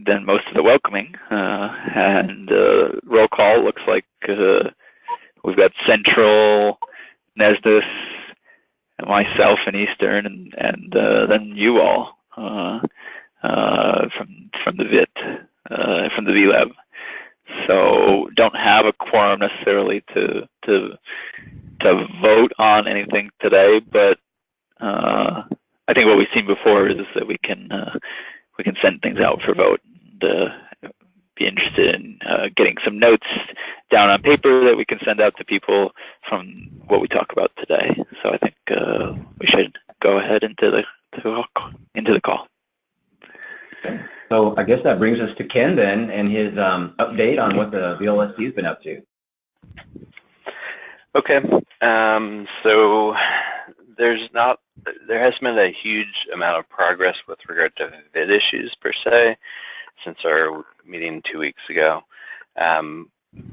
done most of the welcoming, and roll call looks like we've got Central, Nesdis, myself, and Eastern, and then you all from the from the VLab. So don't have a quorum necessarily to vote on anything today, but I think what we've seen before is that we can send things out for vote. And, be interested in getting some notes down on paper that we can send out to people from what we talk about today. So I think we should go ahead into the call. Okay. So I guess that brings us to Ken then, and his update on what the VLST has been up to. Okay. So there hasn't been a huge amount of progress with regard to vid issues per se since our meeting 2 weeks ago.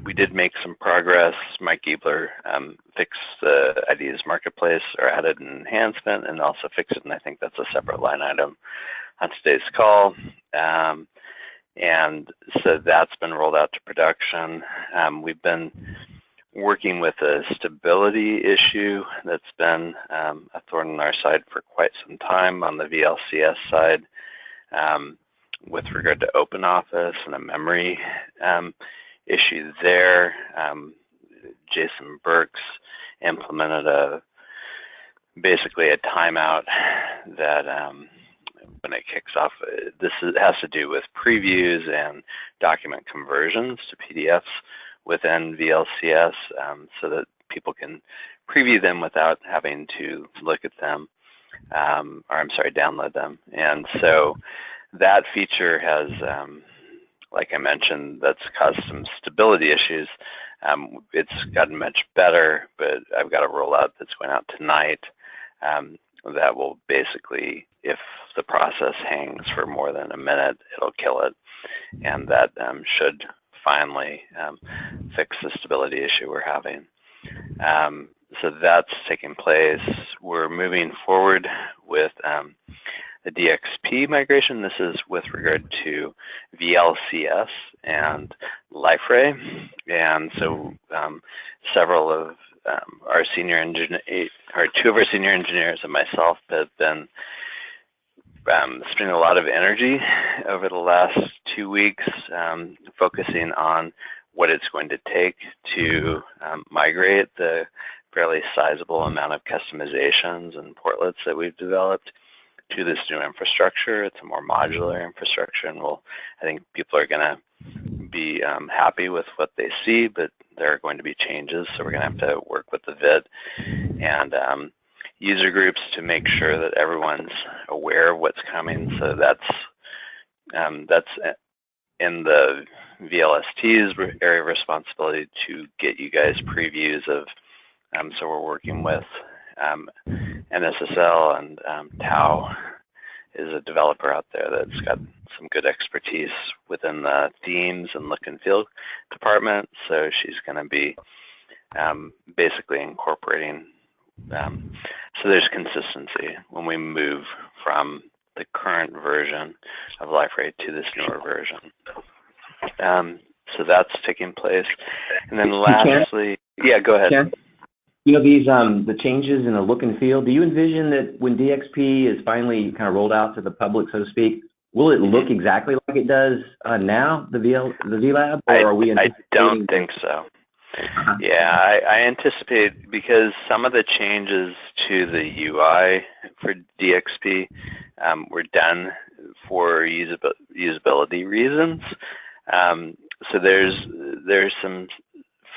We did make some progress. Mike Giebler fixed the Ideas Marketplace, or added an enhancement, and also fixed it, and I think that's a separate line item on today's call. And so that's been rolled out to production. We've been working with a stability issue that's been a thorn in our side for quite some time on the VLCS side. With regard to OpenOffice and a memory issue there, Jason Burks implemented basically a timeout that when it kicks off, has to do with previews and document conversions to PDFs within VLCS, so that people can preview them without having to look at them, or I'm sorry, download them. And so that feature has, like I mentioned, that's caused some stability issues. It's gotten much better, but I've got a rollout that's going out tonight that will basically, if the process hangs for more than a minute, it'll kill it. And that should finally fix the stability issue we're having. So that's taking place. We're moving forward with the DXP migration. This is with regard to VLCS and LifeRay. And so several of our senior engineers, or two of our senior engineers and myself have been spending a lot of energy over the last 2 weeks focusing on what it's going to take to migrate the fairly sizable amount of customizations and portlets that we've developed to this new infrastructure. It's a more modular infrastructure, and I think people are going to be happy with what they see, but there are going to be changes, so we're going to have to work with the VID and user groups to make sure that everyone's aware of what's coming. So that's in the VLST's area of responsibility to get you guys previews of, so we're working with NSSL, and Tao is a developer out there that's got some good expertise within the themes and look and feel department. So she's going to be basically incorporating, so there's consistency when we move from the current version of LifeRay to this newer version. So that's taking place. And then lastly, yeah, go ahead. Ken? You know, these the changes in the look and feel, do you envision that when DXP is finally kind of rolled out to the public, so to speak, will it look exactly like it does now, the VLab, or are we anticipating? I don't think so. Yeah, I anticipate, because some of the changes to the UI for DXP were done for usability reasons. So there's some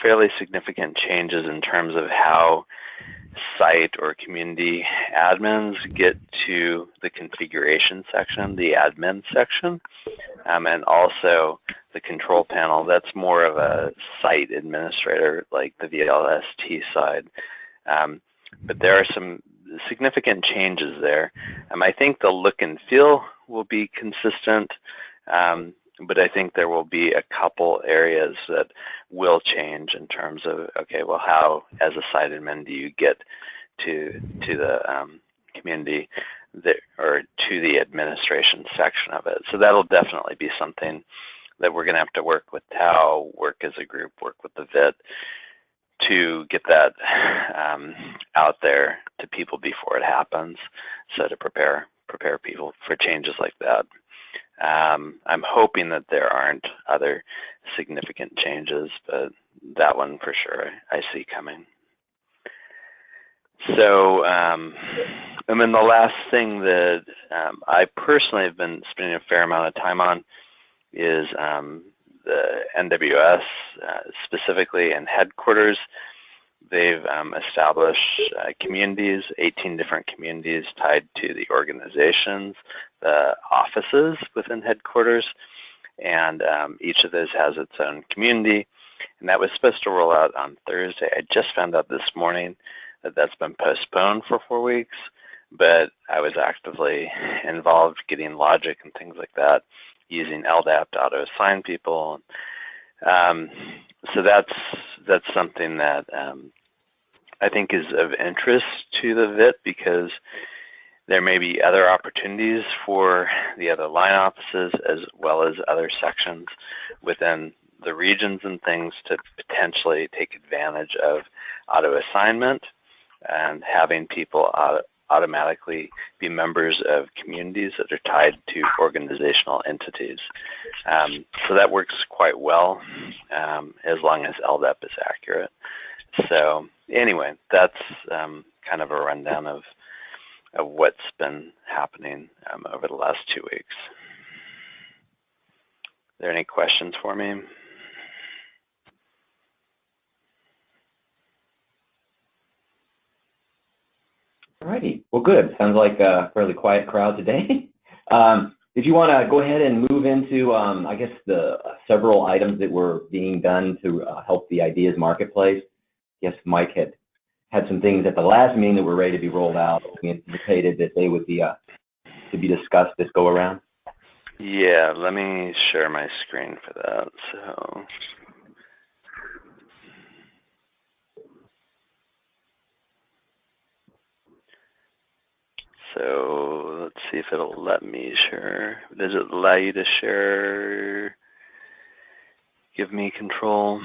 fairly significant changes in terms of how site or community admins get to the configuration section, the admin section, and also the control panel. That's more of a site administrator, like the VLST side. But there are some significant changes there. I think the look and feel will be consistent, but I think there will be a couple areas that will change in terms of, okay, well, how, as a site admin, do you get to the community? or to the administration section of it. So that'll definitely be something that we're going to have to work with TAO, work as a group, work with the VIT to get that out there to people before it happens, so to prepare people for changes like that. I'm hoping that there aren't other significant changes, but that one for sure I see coming. So, and then the last thing that I personally have been spending a fair amount of time on is the NWS, specifically in headquarters. They've established communities, 18 different communities tied to the organizations, the offices within headquarters, and each of those has its own community, and that was supposed to roll out on Thursday. I just found out this morning that that's been postponed for 4 weeks, but I was actively involved getting logic and things like that, using LDAP to auto-assign people. So that's something that I think is of interest to the VIT, because there may be other opportunities for the other line offices as well as other sections within the regions and things to potentially take advantage of auto-assignment and having people automatically be members of communities that are tied to organizational entities. So that works quite well as long as LDAP is accurate. So anyway, that's kind of a rundown of what's been happening over the last 2 weeks. Are there any questions for me? All righty. Well, good. Sounds like a fairly quiet crowd today. If you want to go ahead and move into, I guess, the several items that were being done to help the ideas marketplace. Yes, Mike had some things at the last meeting that were ready to be rolled out. We anticipated that they would be to be discussed this go around. Yeah, let me share my screen for that. So let's see if it'll let me share. Does it allow you to share? Give me control.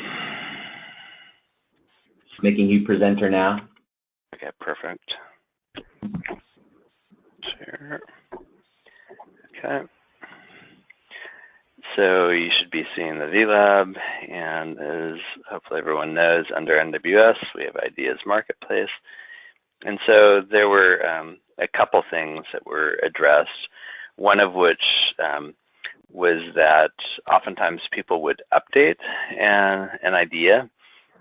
Making you presenter now. Okay, perfect. Share. Okay. So you should be seeing the VLab, and as hopefully everyone knows, under NWS we have Ideas Marketplace. And so there were a couple things that were addressed, one of which was that oftentimes people would update an idea,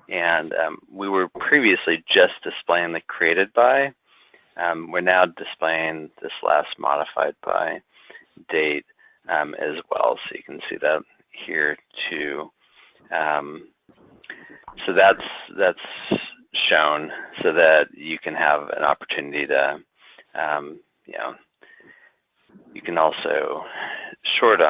and we were previously just displaying the created by. We're now displaying this last modified by date as well, so you can see that here too. So that's shown so that you can have an opportunity to, you can also sort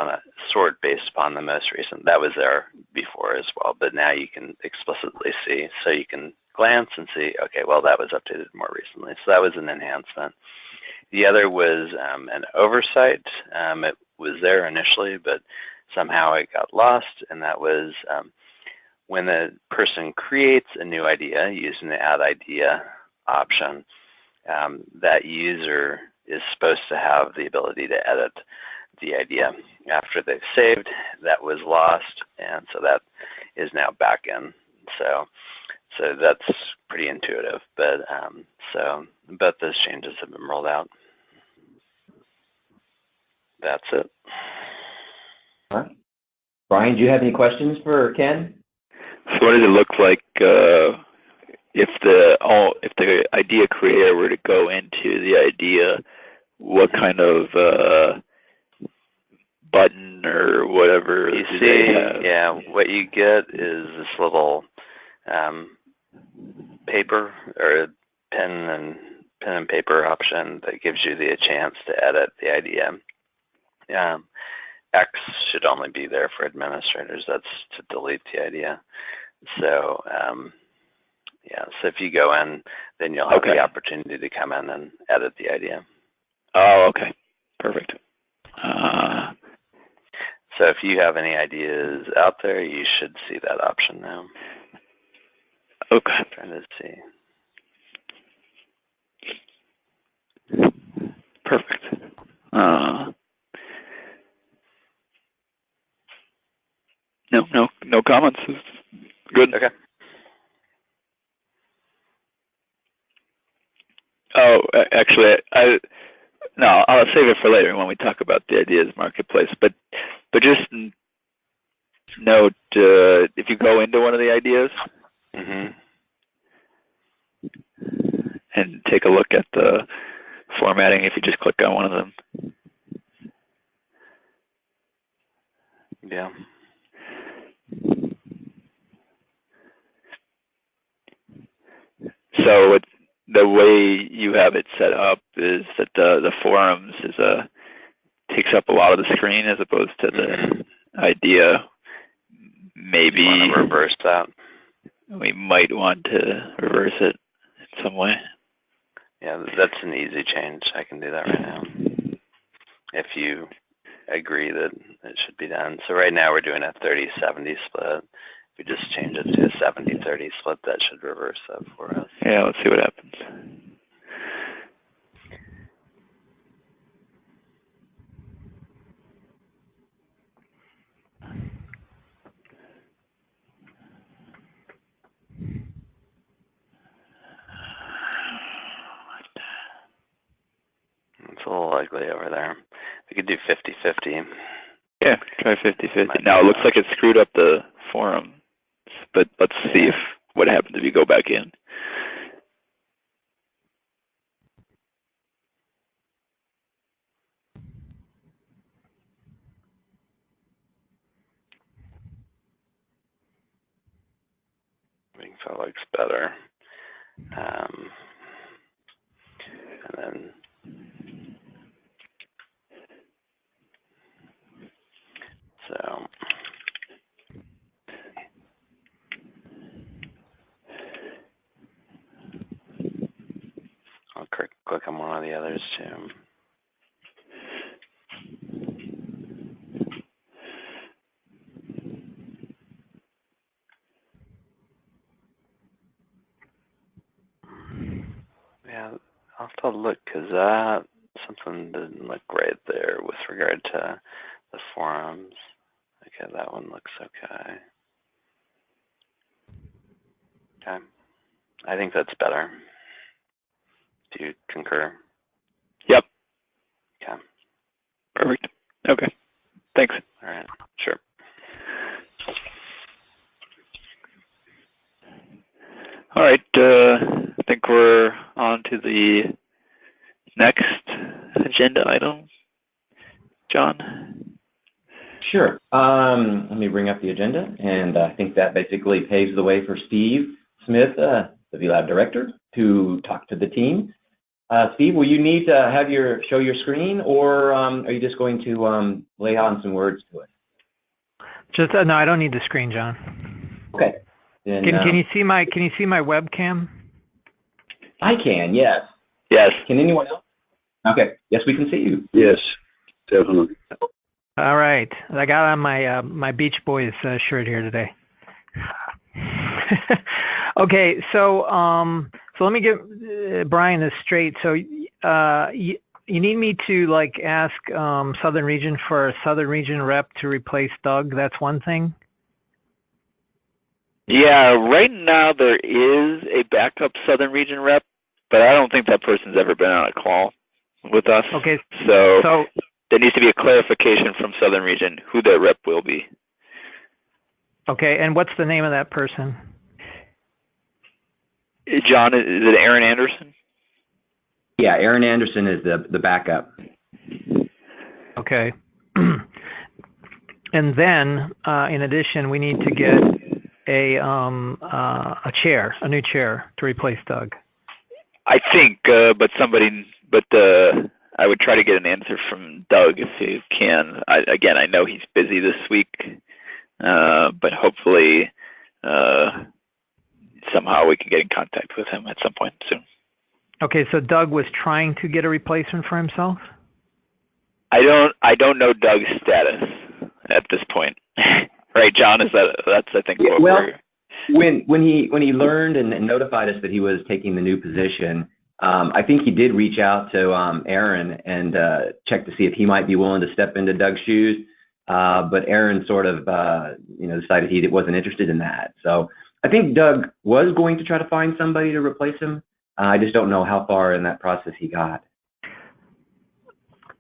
based upon the most recent. That was there before as well, but now you can explicitly see, so you can glance and see, okay, well, that was updated more recently. So that was an enhancement. The other was an oversight. It was there initially, but somehow it got lost, and that was when the person creates a new idea using the Add Idea option, that user is supposed to have the ability to edit the idea after they've saved. That was lost, and so that is now back in. So that's pretty intuitive, but both those changes have been rolled out. That's it. All right. Brian, do you have any questions for Ken? So what does it look like if the idea creator were to go into the idea? What kind of button or whatever You do see, they have? yeah, what you get is this little paper or pen and paper option that gives you the chance to edit the idea. X should only be there for administrators. That's to delete the idea. So yeah, so if you go in, then you'll have the opportunity to come in and edit the idea. Oh, okay. Perfect. So if you have any ideas out there, you should see that option now. Okay. I'm trying to see. Perfect. No comments. Good. Okay. Oh, actually, no, I'll save it for later when we talk about the ideas marketplace. But just note, if you go into one of the ideas and take a look at the formatting, if you just click on one of them. Yeah. So the way you have it set up is that the forums takes up a lot of the screen as opposed to the idea. Maybe you want to reverse that. We might want to reverse it in some way. Yeah, that's an easy change. I can do that right now. If you agree that it should be done. So right now we're doing a 30-70 split. If we just change it to a 70-30 split, that should reverse that for us. Yeah, let's see what happens. It's a little ugly over there. We could do 50-50. Yeah, try 50-50. Now, it looks like it screwed up the forum, but let's see what happens if you go back in. I think that looks better. And then so I'll click on one of the others too. Yeah, I'll have to look because something didn't look right there with regard to the forums. Okay, that one looks okay. Okay, I think that's better. Do you concur? Yep. Okay. Perfect. Okay. Thanks. All right. Sure. All right. I think we're on to the next agenda item. John? Sure. Let me bring up the agenda, and I think that basically paves the way for Steve Smith, the VLab director, to talk to the team. Steve, will you need to show your screen, or are you just going to lay on some words to it? Just no, I don't need the screen, John. Okay. Then, can you see my webcam? I can. Yes. Yes. Can anyone else? Okay. Yes, we can see you. Yes, definitely. All right. I got on my my Beach Boys shirt here today. Okay, so let me get Brian this straight. So you need me to like ask Southern Region for a Southern Region rep to replace Doug. That's one thing. Yeah, right now there is a backup Southern Region rep, but I don't think that person's ever been on a call with us. Okay. So there needs to be a clarification from Southern Region who that rep will be. Okay, and what's the name of that person? John, is it Aaron Anderson? Yeah, Aaron Anderson is the backup. Okay. And then, in addition, we need to get a new chair to replace Doug. I think, but I would try to get an answer from Doug if you can. Again, I know he's busy this week, but hopefully somehow we can get in contact with him at some point soon. Okay, so Doug was trying to get a replacement for himself? I don't know Doug's status at this point. Right, John? That's I think Yeah, what well, we're. when he learned and notified us that he was taking the new position, I think he did reach out to Aaron and check to see if he might be willing to step into Doug's shoes. But Aaron sort of decided he wasn't interested in that. So I think Doug was going to try to find somebody to replace him. I just don't know how far in that process he got.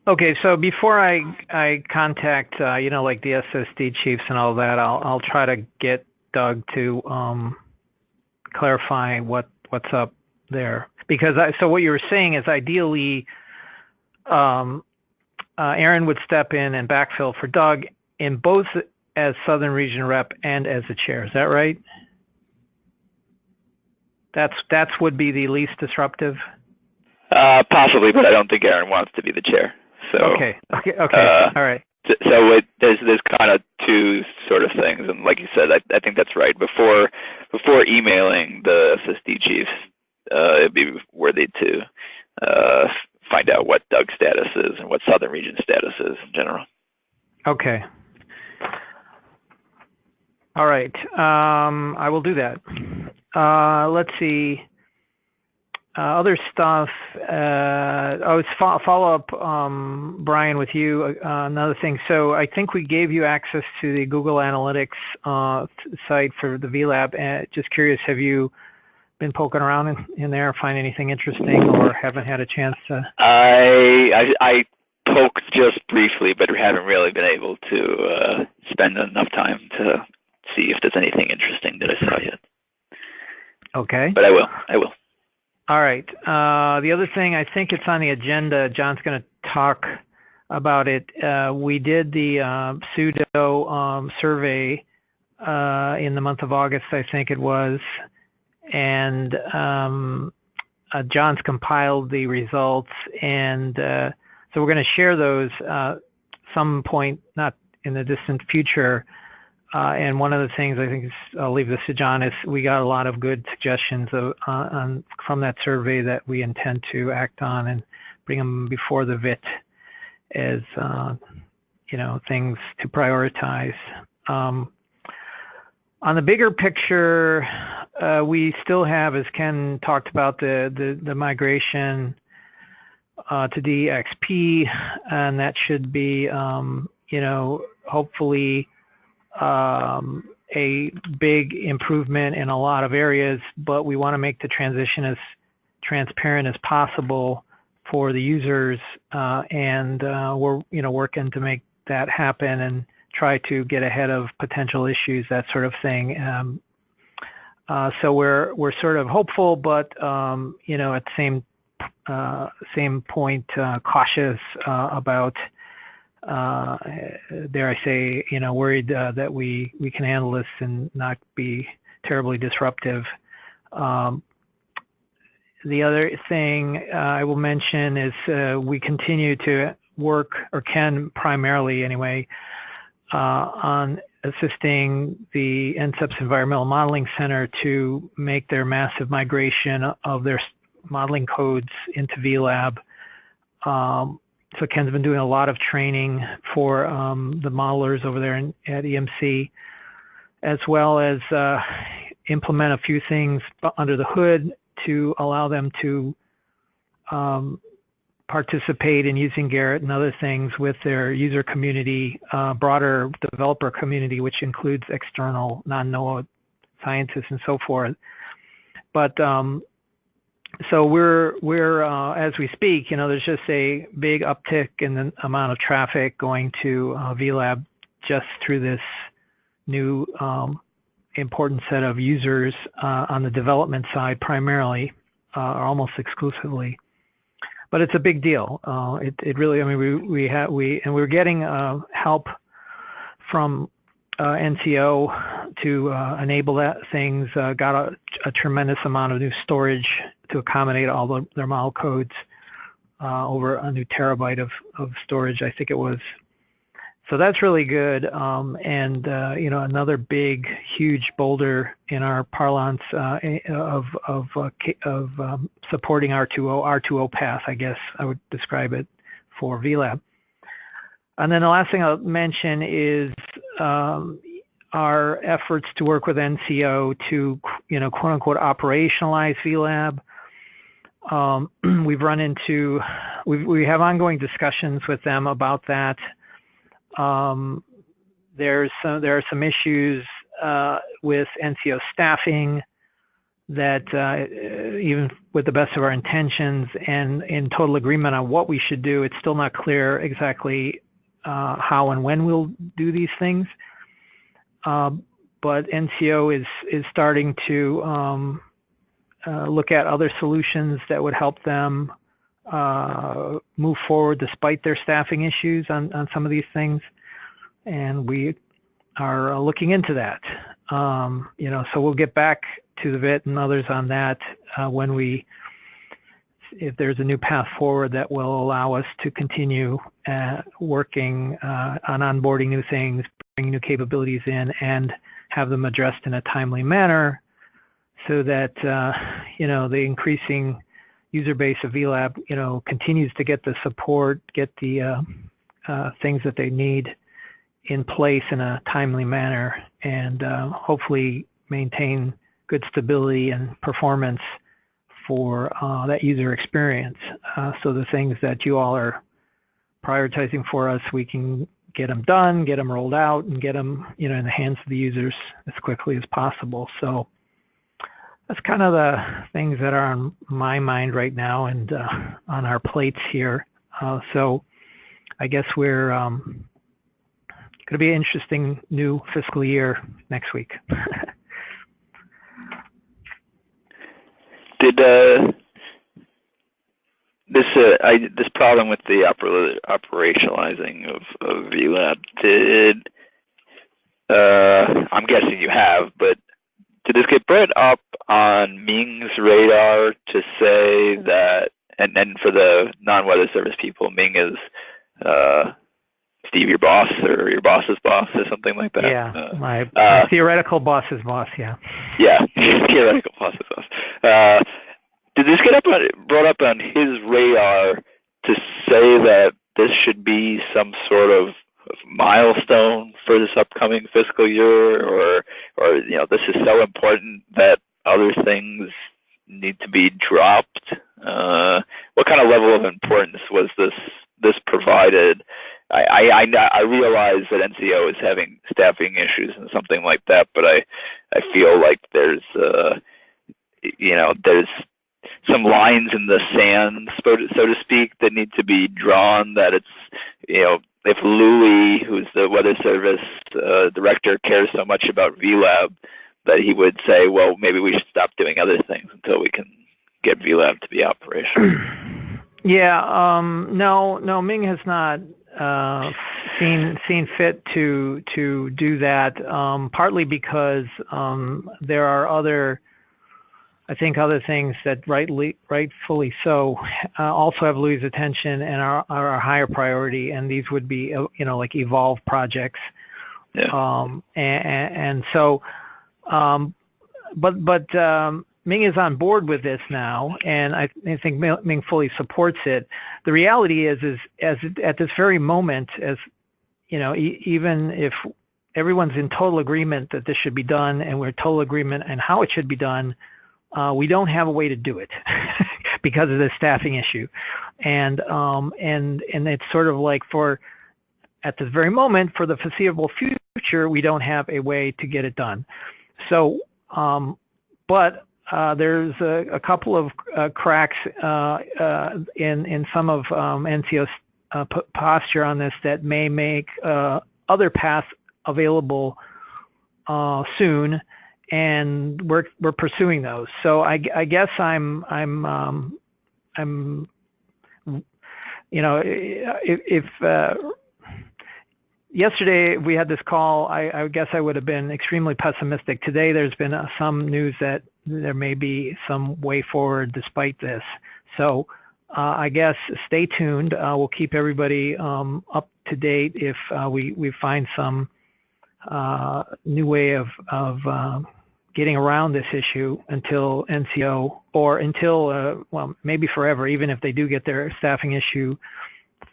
Okay, so before I contact like the SSD chiefs and all that, I'll try to get Doug to clarify what's up there, because so what you were saying is ideally Aaron would step in and backfill for Doug in both as Southern Region Rep and as the chair. Is that right? That's would be the least disruptive. Possibly, but I don't think Aaron wants to be the chair. So okay, all right. So there's kind of two sort of things, and like you said, I think that's right. Before emailing the SSD chiefs, it'd be worthy to find out what Doug's status is and what Southern Region status is in general. Okay. All right. I will do that. Let's see. Other stuff. It's follow up, Brian, with you. Another thing. So I think we gave you access to the Google Analytics site for the VLab. Just curious, have you been poking around in there, find anything interesting, or haven't had a chance to? I poked just briefly, but haven't really been able to spend enough time to see if there's anything interesting that I saw yet. Okay. But I will. All right. The other thing, I think it's on the agenda. John's going to talk about it. We did the pseudo survey in the month of August, I think it was, and John's compiled the results, and so we're going to share those some point, not in the distant future. And one of the things I think is, I'll leave this to John, is we got a lot of good suggestions from that survey that we intend to act on and bring them before the VIT as things to prioritize. On the bigger picture, we still have, as Ken talked about, the migration to DXP, and that should be hopefully a big improvement in a lot of areas, but we want to make the transition as transparent as possible for the users, and we're working to make that happen and try to get ahead of potential issues, that sort of thing. So we're sort of hopeful, but at the same point, cautious about. Dare I say, worried that we can handle this and not be terribly disruptive. The other thing I will mention is we continue to work, or can primarily anyway, on assisting the NCEP's Environmental Modeling Center to make their massive migration of their modeling codes into VLab. So Ken's been doing a lot of training for the modelers over there at EMC, as well as implement a few things under the hood to allow them to participate in using Garrett and other things with their user community, broader developer community, which includes external non-NOAA scientists and so forth. But so we're as we speak, there's just a big uptick in the amount of traffic going to VLab just through this new important set of users on the development side primarily, or almost exclusively. But it's a big deal. It really, I mean, we're getting help from NCO to enable that things. Got a tremendous amount of new storage to accommodate all their model codes, over a new terabyte of storage, I think it was. So that's really good, and you know, another big, huge boulder in our parlance of supporting R2O path, I guess I would describe it for VLab. And then the last thing I'll mention is our efforts to work with NCO to, you know, quote unquote, operationalize VLab. We have ongoing discussions with them about that. There are some issues with NCO staffing that even with the best of our intentions and in total agreement on what we should do, it's still not clear exactly how and when we'll do these things. But NCO is starting to look at other solutions that would help them move forward despite their staffing issues on some of these things, and we are looking into that. You know, so we'll get back to the VIT and others on that if there's a new path forward that will allow us to continue working on onboarding new things, bringing new capabilities in, and have them addressed in a timely manner, so that you know, the increasing user base of VLab, you know, continues to get the support, get the things that they need in place in a timely manner, and hopefully maintain good stability and performance for that user experience. So the things that you all are prioritizing for us, we can get them done, get them rolled out, and get them, you know, in the hands of the users as quickly as possible. So that's kind of the things that are on my mind right now and on our plates here. So I guess we're going to be an interesting new fiscal year next week. Did this problem with the operationalizing of VLab, I'm guessing you have, but did this get brought up on Ming's radar to say that, and then for the non-weather service people, Ming is Steve, your boss, or your boss's boss, or something like that? Yeah, my theoretical boss's boss, yeah. Yeah, theoretical boss's boss. Did this get brought up on his radar to say that this should be some sort of milestone for this upcoming fiscal year, or you know, this is so important that other things need to be dropped? What kind of level of importance was this provided? I realize that NCO is having staffing issues and something like that, but I feel like there's you know, there's some lines in the sand, so to speak, that need to be drawn. That it's, you know, if Louis, who's the weather service director, cares so much about VLab, that he would say, well, maybe we should stop doing other things until we can get VLab to be operational. Yeah, no, Ming has not seen fit to do that. Partly because there are other things that rightfully so also have Louis' attention and are a higher priority, and these would be, you know, like evolve projects. Yeah. And so, but Ming is on board with this now, and I think Ming fully supports it. The reality is at this very moment, as you know, even if everyone's in total agreement that this should be done, and we're in total agreement on how it should be done, we don't have a way to do it because of the staffing issue, and it's sort of like at this very moment, for the foreseeable future, we don't have a way to get it done. So, but there's a couple of cracks in some of NCO's posture on this that may make other paths available soon, and we're pursuing those. So I guess I'm you know, if yesterday we had this call, I guess I would have been extremely pessimistic. Today there's been some news that there may be some way forward despite this. So I guess stay tuned. We'll keep everybody up to date if we find some new way of getting around this issue until NCO, or until, well, maybe forever, even if they do get their staffing issue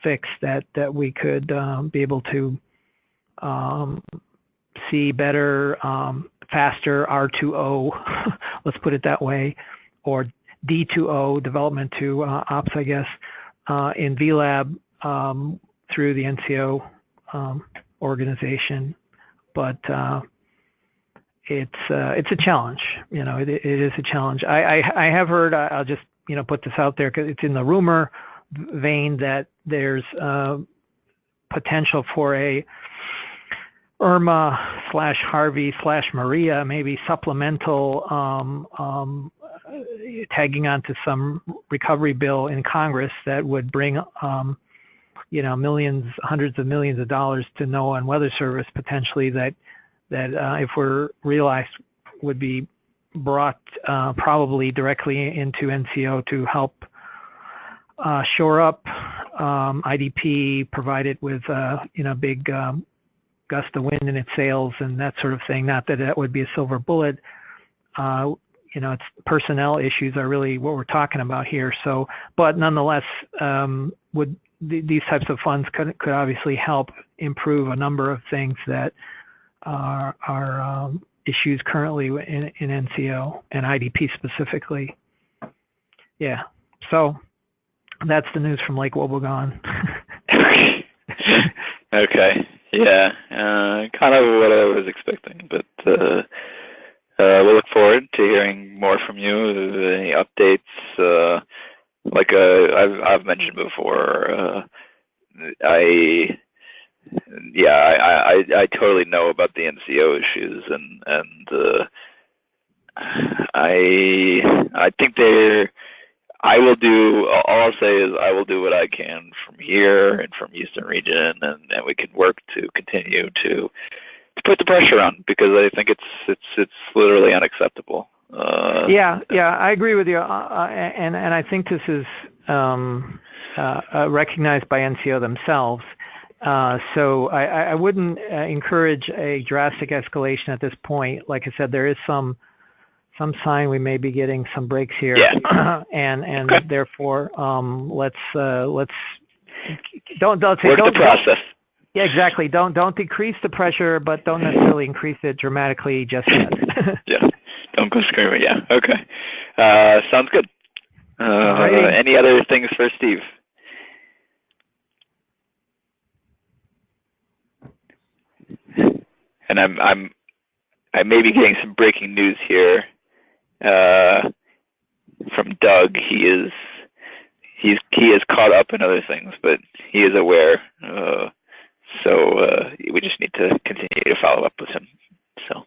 fixed, that we could be able to see better, faster R2O, let's put it that way, or D2O, development to ops, I guess, in VLab through the NCO organization. But it's a challenge. It is a challenge. I have heard, I'll just put this out there because it's in the rumor vein, that there's potential for a Irma/Harvey/Maria, maybe supplemental tagging onto some recovery bill in Congress that would bring millions, hundreds of millions of dollars to NOAA and Weather Service, potentially, that if we're realized, would be brought probably directly into NCO to help shore up IDP, provide it with big gust of wind in its sails and that sort of thing. Not that that would be a silver bullet. It's personnel issues are really what we're talking about here. So, but nonetheless, these types of funds could obviously help improve a number of things that are issues currently in NCO and IDP specifically. Yeah, so that's the news from Lake Wobegon. Okay, yeah, kind of what I was expecting, but we'll look forward to hearing more from you. Any updates? Like I've mentioned before, I totally know about the NCO issues, and I think all I'll say is I will do what I can from here and from Eastern Region, and we can work to continue to put the pressure on, because I think it's literally unacceptable. Yeah, I agree with you, and I think this is recognized by NCO themselves. So I wouldn't encourage a drastic escalation at this point. Like I said, there is some sign we may be getting some breaks here, yeah. and okay. Therefore, let's don't say work the process. Yeah, exactly. Don't decrease the pressure, but don't necessarily increase it dramatically just yet. Yeah, don't go screaming. Yeah, okay. Sounds good. Any other things for Steve? And I may be getting some breaking news here from Doug. He is caught up in other things, but he is aware. So we just need to continue to follow up with him. So,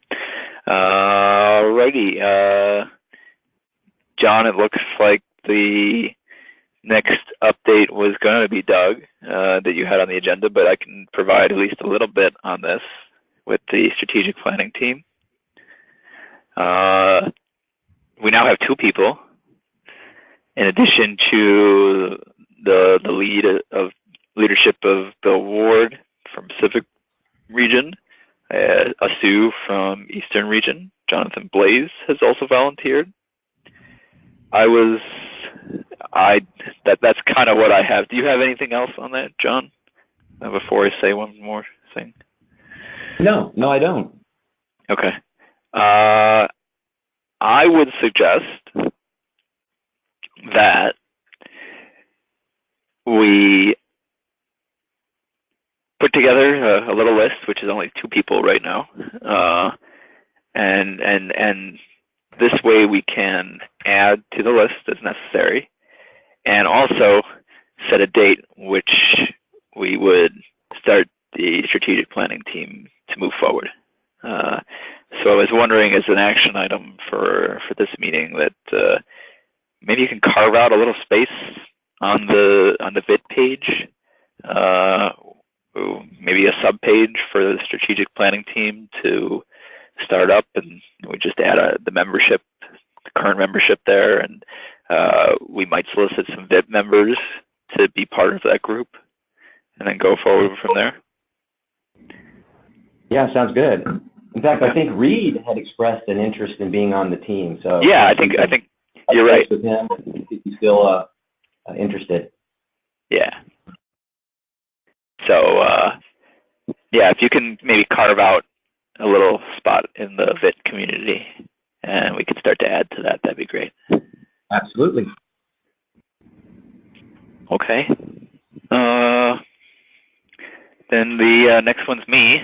alrighty, John. It looks like the next update was going to be Doug that you had on the agenda, but I can provide at least a little bit on this with the strategic planning team. We now have 2 people, in addition to the leadership of Bill Ward from Pacific Region, Asu from Eastern Region. Jonathan Blaze has also volunteered. That's kind of what I have. Do you have anything else on that, John? Before I say one more thing. No, I don't. Okay. I would suggest that we put together a little list, which is only 2 people right now, and this way we can add to the list as necessary, and also set a date which we would start the strategic planning team to move forward. So I was wondering, as an action item for this meeting, that maybe you can carve out a little space on the vid page, maybe a sub-page for the strategic planning team to start up, and we just add the membership, the current membership there, and we might solicit some VIP members to be part of that group, and then go forward from there. Yeah, sounds good. In fact, I think Reed had expressed an interest in being on the team. So yeah, I think you're right. With him, if he's still interested. Yeah. So yeah, if you can maybe carve out a little spot in the VIT community, and we can start to add to that, that'd be great. Absolutely. Okay. Then the next one's me.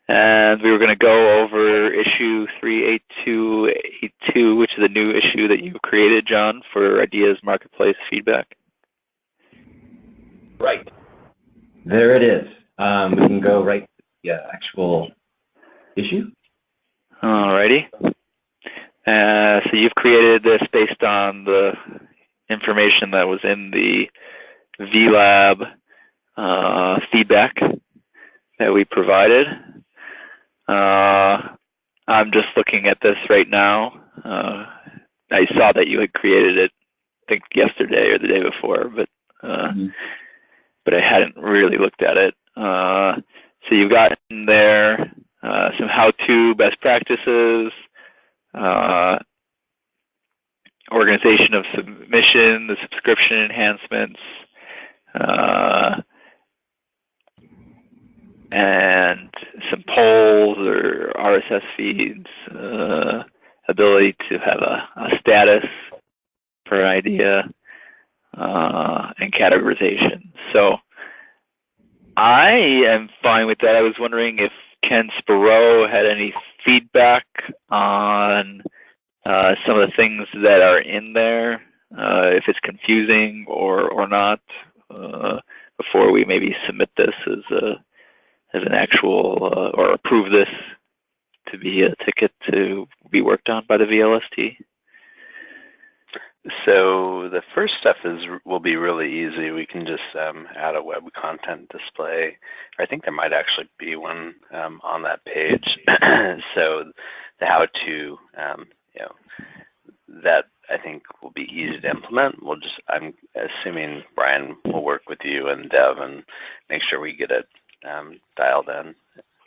And we were going to go over issue 38282, which is a new issue that you created, John, for Ideas Marketplace Feedback. Right. There it is. We can go right to the actual issue. Alrighty. So you've created this based on the information that was in the VLab feedback that we provided. I'm just looking at this right now. I saw that you had created it, I think yesterday or the day before, but but I hadn't really looked at it. So you've got in there some how-to best practices, organization of submission, the subscription enhancements, and some polls or RSS feeds, ability to have a status per idea, and categorization. So I am fine with that. I was wondering if Ken Sparrow had any feedback on some of the things that are in there, if it's confusing or not, before we maybe submit this as an actual, or approve this to be a ticket to be worked on by the VLST. So the first step will be really easy. We can just add a web content display. I think there might actually be one on that page. So the how-to, that I think will be easy to implement. I'm assuming Brian will work with you and Dev and make sure we get it dialed in.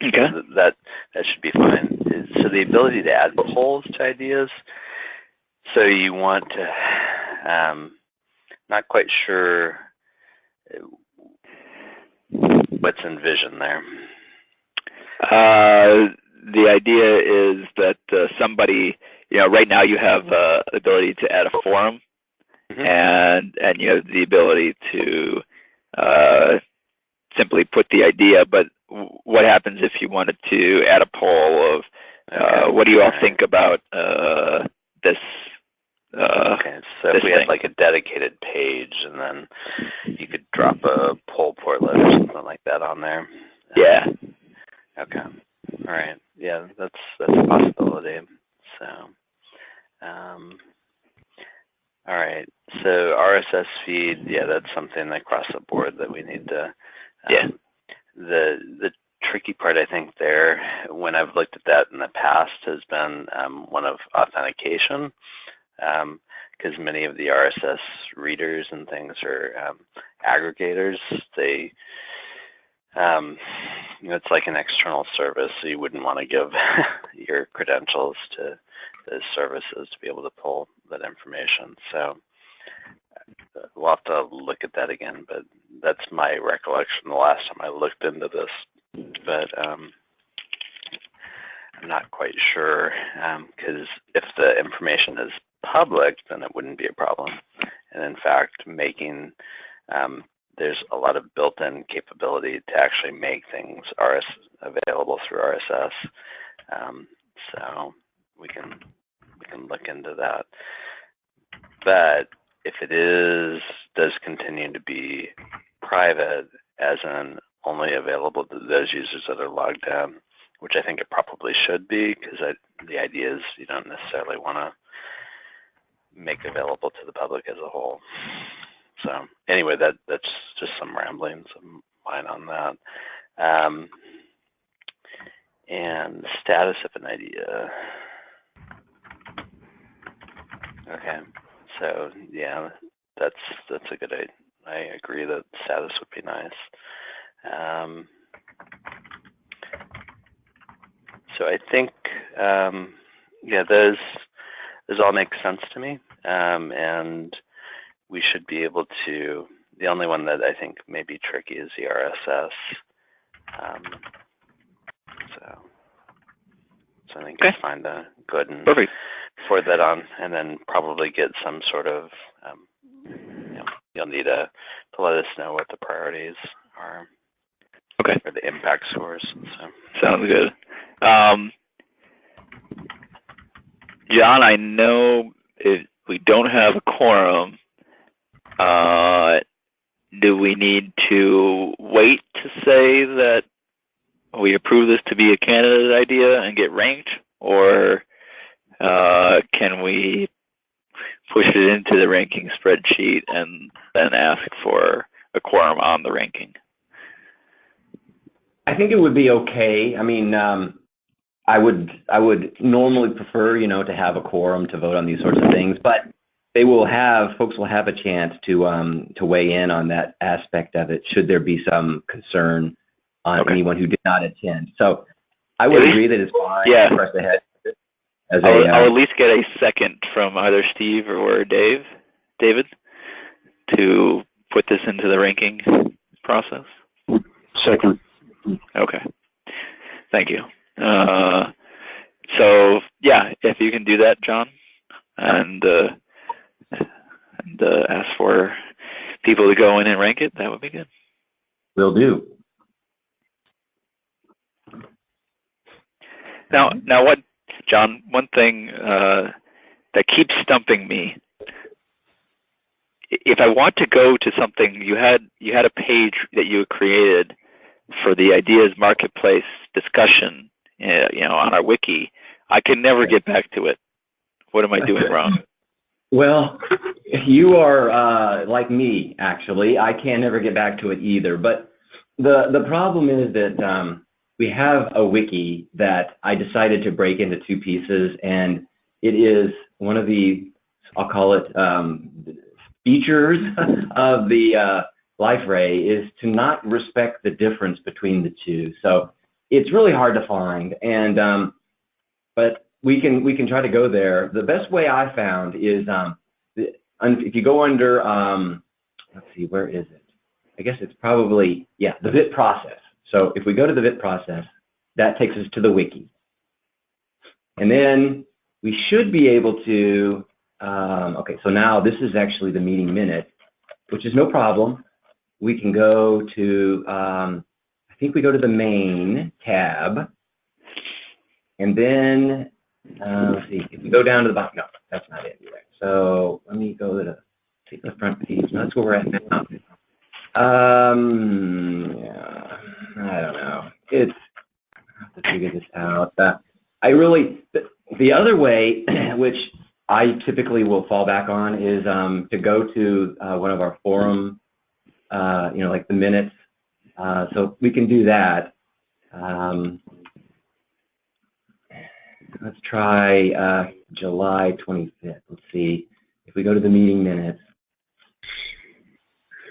Okay. So that should be fine. So the ability to add polls to ideas. So you want to, not quite sure what's envisioned there. The idea is that somebody, right now you have the ability to add a forum, and you have the ability to simply put the idea, but what happens if you wanted to add a poll of what do you all think about this? Okay, so if we had like a dedicated page, and then you could drop a poll portlet or something like that on there. Yeah. Okay. All right. Yeah, that's a possibility. So, all right. So RSS feed, yeah, that's something across the board that we need to. Yeah. The tricky part, I think, there, when I've looked at that in the past, has been one of authentication. Because many of the RSS readers and things are aggregators. They, it's like an external service, so you wouldn't want to give your credentials to those services to be able to pull that information. So we'll have to look at that again, but that's my recollection the last time I looked into this. But I'm not quite sure, because if the information is public, then it wouldn't be a problem. And in fact, there's a lot of built-in capability to actually make things available through RSS. So we can look into that. But if it does continue to be private, as in only available to those users that are logged in, which I think it probably should be, because the idea is you don't necessarily want to make available to the public as a whole. So anyway, that's just some ramblings of mine on that. And status of an idea. Okay. So yeah, that's a good idea. I agree that status would be nice. So I think, yeah, those all make sense to me, and we should be able to. The only one that I think may be tricky is the RSS. So I think Okay. it's fine to go ahead and Perfect. forward that on, and then probably get some sort of, you'll need to let us know what the priorities are. Okay. Or the impact scores. So. Sounds good. John, I know if we don't have a quorum, do we need to wait to say that we approve this to be a candidate idea and get ranked, or can we push it into the ranking spreadsheet and then ask for a quorum on the ranking? I think it would be okay. I mean, I would normally prefer, to have a quorum to vote on these sorts of things, but folks will have a chance to weigh in on that aspect of it should there be some concern on anyone who did not attend. So I would agree that it's fine to press ahead. I'll at least get a second from either Steve or David, to put this into the ranking process. Second. Okay. Thank you. So yeah, if you can do that, John, and ask for people to go in and rank it, that would be good. Will do. Now, what, John? One thing that keeps stumping me. If I want to go to something, you had a page that you created for the ideas marketplace discussion, on our wiki. I can never get back to it. What am I doing wrong? Well, you are like me, actually. I can never get back to it either. But the problem is that we have a wiki that I decided to break into two pieces, and it is one of the, I'll call it, features of the LifeRay is to not respect the difference between the two. So it's really hard to find, and but we can try to go there. The best way I found is if you go under, let's see, where is it? I guess it's probably, yeah, the VIP process. So if we go to the VIP process, that takes us to the wiki. And then we should be able to, okay, so now this is actually the meeting minute, which is no problem. We can go to, I think we go to the main tab, and then, let's see, if we go down to the bottom, no, that's not it either. So let me go to the front page. That's where we're at now. Yeah, I don't know. I have to figure this out. The other way, which I typically will fall back on, is to go to one of our forum, like the minutes. So we can do that. Let's try July 25th. Let's see. If we go to the meeting minutes.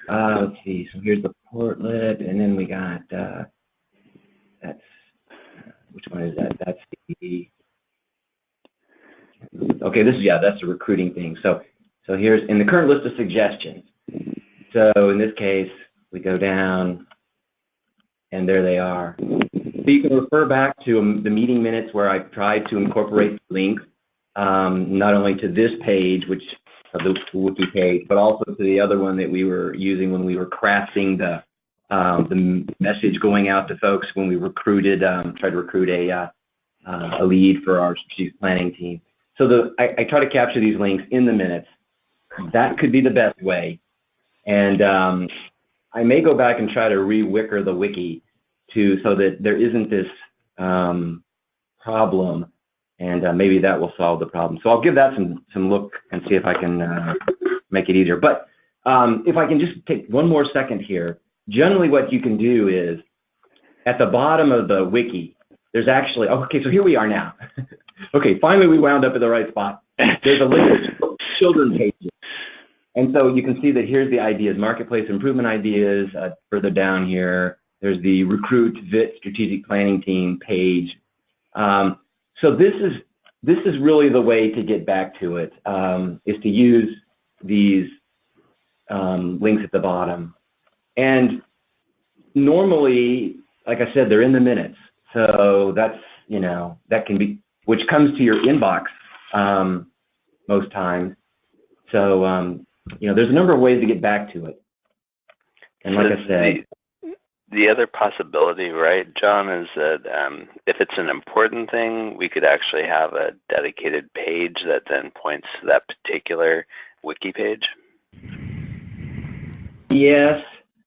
Let's see. So here's the portlet, and then we got, that's, which one is that? That's the, okay, that's the recruiting thing. So here's, in the current list of suggestions. So in this case, we go down, and there they are. So you can refer back to the meeting minutes where I tried to incorporate links, not only to this page, which of the wiki page, but also to the other one that we were using when we were crafting the message going out to folks when we recruited, tried to recruit a lead for our strategic planning team. So I try to capture these links in the minutes. That could be the best way. And I may go back and try to re-wicker the wiki so that there isn't this problem, and maybe that will solve the problem. So I'll give that some look and see if I can make it easier. But if I can just take one more second here, generally what you can do is at the bottom of the wiki, there's actually, okay, so here we are now. Okay, finally we wound up at the right spot. There's a link that children pages. And so you can see that here's the ideas, marketplace improvement ideas. Further down here, there's the recruit VIT strategic planning team page. So this is really the way to get back to it, is to use these links at the bottom. And normally, like I said, they're in the minutes. So that's, that can be, which comes to your inbox most times. So, there's a number of ways to get back to it. And like I said, the other possibility, right, John, is that if it's an important thing, we could actually have a dedicated page that then points to that particular wiki page. Yes,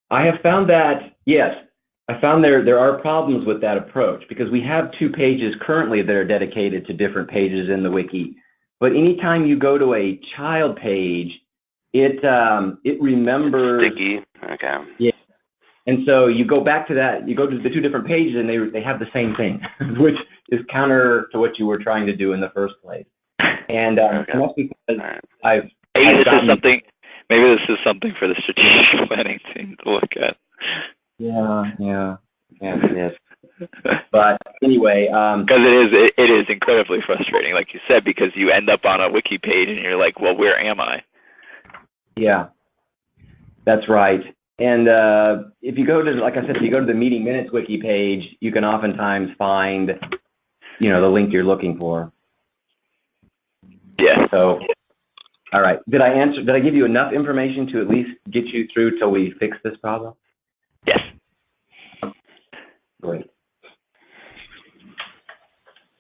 I have found that, yes. I found there are problems with that approach because we have 2 pages currently that are dedicated to different pages in the wiki. But anytime you go to a child page, it remembers. It's sticky. Okay. Yeah. And so you go back to that, you go to the 2 different pages and they have the same thing, which is counter to what you were trying to do in the first place. And that's because maybe this is something for the strategic planning team to look at. Yeah, it is. But anyway, because it is incredibly frustrating, like you said, because you end up on a wiki page and you're like, well, where am I? Yeah, that's right. And if you go to, like I said, if you go to the meeting minutes wiki page, you can oftentimes find, the link you're looking for. Yeah. So, all right. Did I give you enough information to at least get you through till we fix this problem? Yes. Great.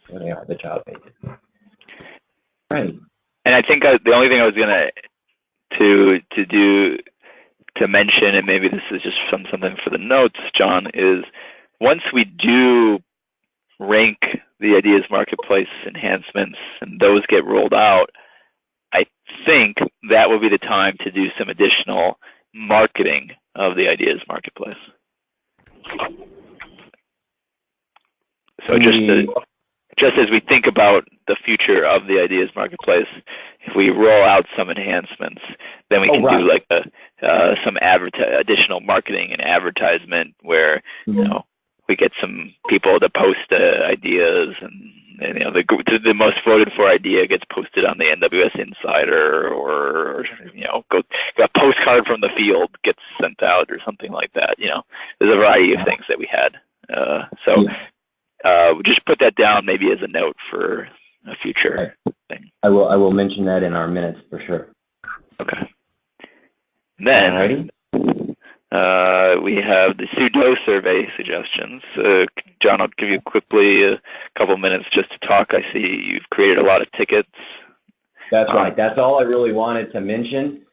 There they are, the child pages. Right. And I think the only thing I was going to mention, and maybe this is just something for the notes, John, is once we do rank the Ideas Marketplace enhancements and those get rolled out, I think that will be the time to do some additional marketing of the Ideas Marketplace. So just as we think about the future of the Ideas Marketplace, if we roll out some enhancements, then we can do like some additional marketing and advertisement where we get some people to post ideas, and the most voted for idea gets posted on the NWS Insider, or a postcard from the field gets sent out or something like that. There's a variety of things that we had. Just put that down maybe as a note for a future thing. I will mention that in our minutes for sure. Okay. Then we have the pseudo survey suggestions. John, I'll give you quickly a couple minutes just to talk. I see you've created a lot of tickets. That's right. That's all I really wanted to mention.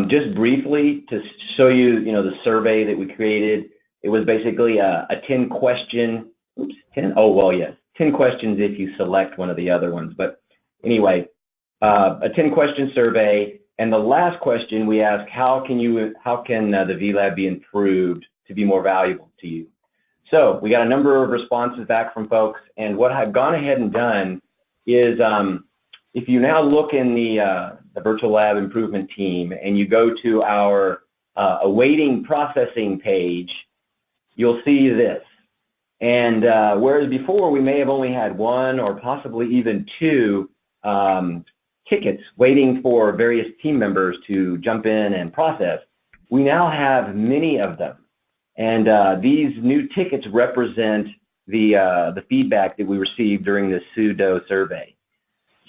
Just briefly to show you, the survey that we created. It was basically a 10-question. 10 questions if you select one of the other ones. But anyway, a 10-question survey, and the last question we asked, how can the VLab be improved to be more valuable to you? So we got a number of responses back from folks, and what I've gone ahead and done is if you now look in the virtual lab improvement team and you go to our awaiting processing page, you'll see this. And whereas before we may have only had 1 or possibly even 2 tickets waiting for various team members to jump in and process, we now have many of them. And these new tickets represent the feedback that we received during the pseudo survey.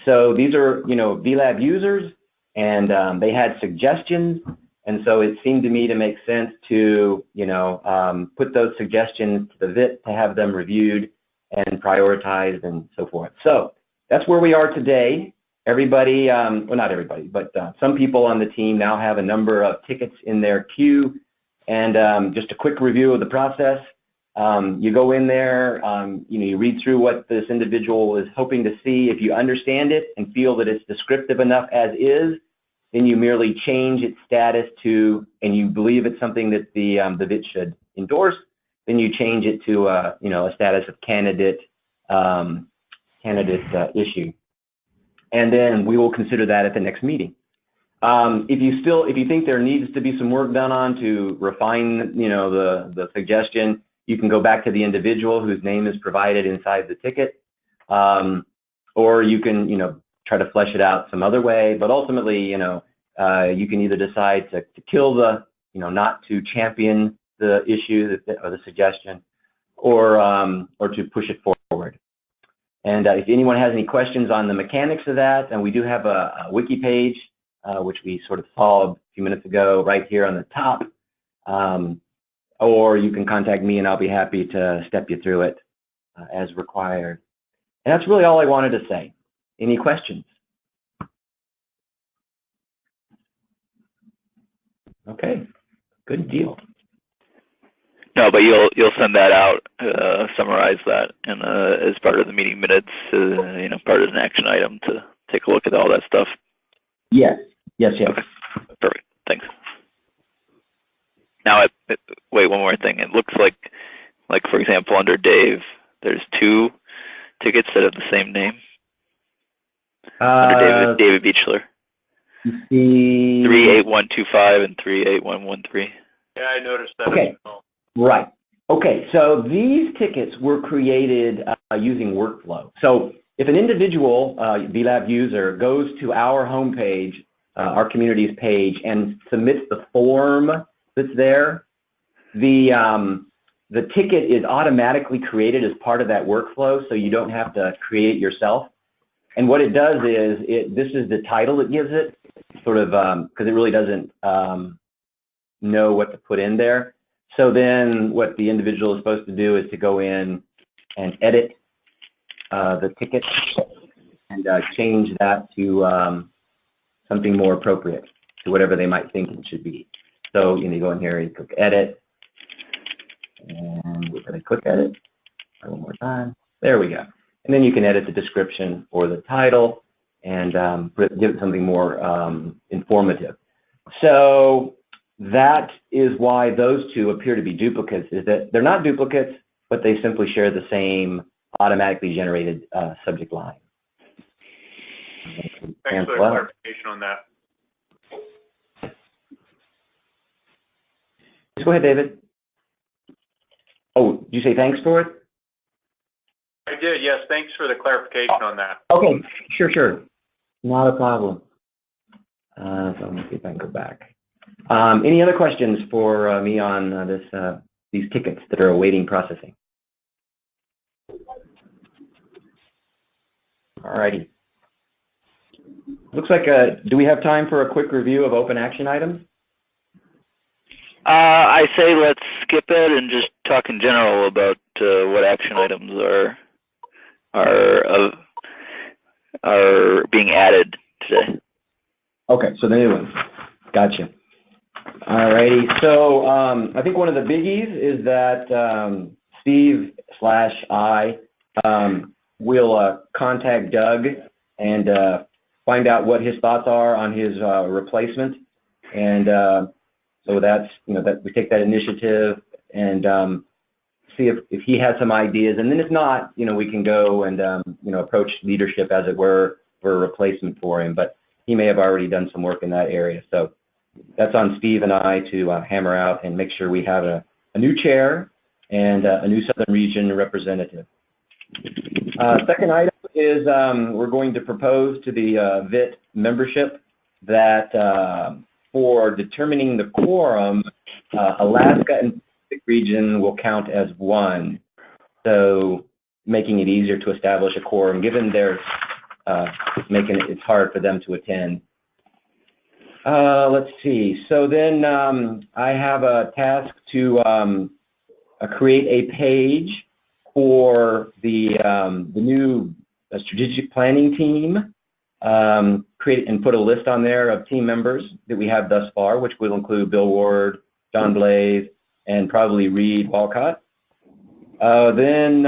So these are, VLab users, and they had suggestions. And so it seemed to me to make sense to, put those suggestions to the VIT to have them reviewed and prioritized and so forth. So that's where we are today. Everybody, well, not everybody, but some people on the team now have a number of tickets in their queue. And just a quick review of the process. You go in there, you read through what this individual is hoping to see. If you understand it and feel that it's descriptive enough as is, then you merely change its status to, and you believe it's something that the VIT should endorse, then you change it to a status of candidate issue. And then we will consider that at the next meeting. If you think there needs to be some work done on to refine, the suggestion, you can go back to the individual whose name is provided inside the ticket, or you can, try to flesh it out some other way. But ultimately, you can either decide to kill the, not to champion the issue or the suggestion, or to push it forward. And if anyone has any questions on the mechanics of that, and we do have a wiki page, which we sort of saw a few minutes ago right here on the top, or you can contact me and I'll be happy to step you through it as required. And that's really all I wanted to say. Any questions? Okay, good deal. No, but you'll send that out, summarize that, and as part of the meeting minutes, part of an action item to take a look at all that stuff. Yes. Okay. Perfect. Thanks. Now, wait, one more thing. It looks like for example, under Dave, there's 2 tickets that have the same name. Under David Beechler. The 38125 and 38113. Yeah, I noticed that. Okay. Right. Okay, so these tickets were created using workflow. So if an individual VLab user goes to our homepage, our community's page, and submits the form that's there, the ticket is automatically created as part of that workflow, so you don't have to create it yourself. And what it does is, this is the title it gives it, sort of, because it really doesn't know what to put in there. So then what the individual is supposed to do is to go in and edit the ticket and change that to something more appropriate to whatever they might think it should be. So you go in here and click edit, and we're going to click edit one more time. There we go. And then you can edit the description or the title and give it something more informative. So that is why those 2 appear to be duplicates, is that they're not duplicates, but they simply share the same automatically generated subject line. Thanks for the clarification on that. Go ahead, David. Oh, did you say thanks for it? I did, yes. Thanks for the clarification on that. Okay, sure. Not a problem. So let me see if I can go back. Any other questions for me on these tickets that are awaiting processing? All righty. Looks like, do we have time for a quick review of open action items? I say let's skip it and just talk in general about what action items are being added today. Okay, so the new ones. Gotcha. Alrighty, so I think one of the biggies is that Steve/I will contact Doug and find out what his thoughts are on his replacement, and so that's that we take that initiative and see if he has some ideas, and then if not, we can go and approach leadership, as it were, for a replacement for him. But he may have already done some work in that area, so that's on Steve and I to hammer out and make sure we have a new chair and a new Southern Region representative. Second item is we're going to propose to the VIT membership that for determining the quorum, Alaska and Pacific Region will count as one, so making it easier to establish a quorum, given they're making it's hard for them to attend. Let's see. So then I have a task to create a page for the new strategic planning team. Create and put a list on there of team members that we have thus far, which will include Bill Ward, John Blaze, and probably Reed Walcott. Then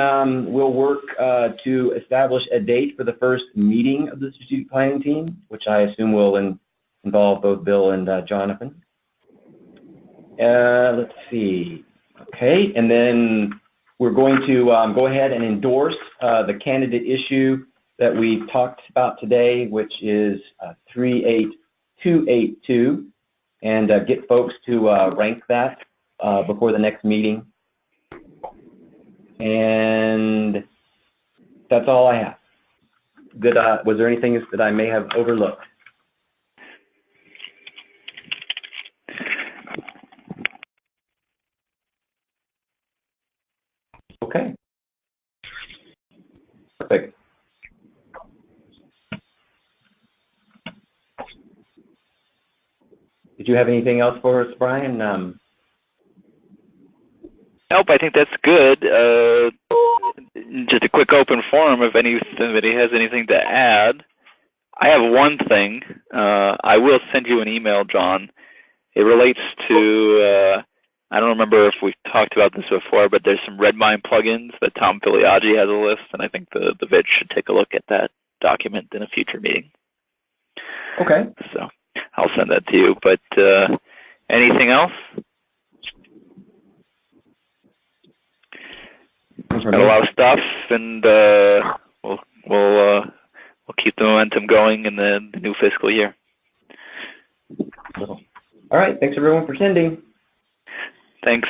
we'll work to establish a date for the first meeting of the strategic planning team, which I assume will involve both Bill and Jonathan. Let's see. Okay, and then we're going to go ahead and endorse the candidate issue that we talked about today, which is 282 and get folks to rank that before the next meeting. And that's all I have. Was there anything that I may have overlooked? Okay. Perfect. Did you have anything else for us, Brian? Nope, I think that's good. Just a quick open forum if anybody has anything to add. I have one thing. I will send you an email, John. It relates to, I don't remember if we've talked about this before, but there's some Redmine plugins that Tom Filiaggi has a list, and I think the VIT should take a look at that document in a future meeting. Okay. So I'll send that to you. But anything else? Got a lot of stuff, and we'll keep the momentum going in the new fiscal year. All right. Thanks everyone for attending. Thanks.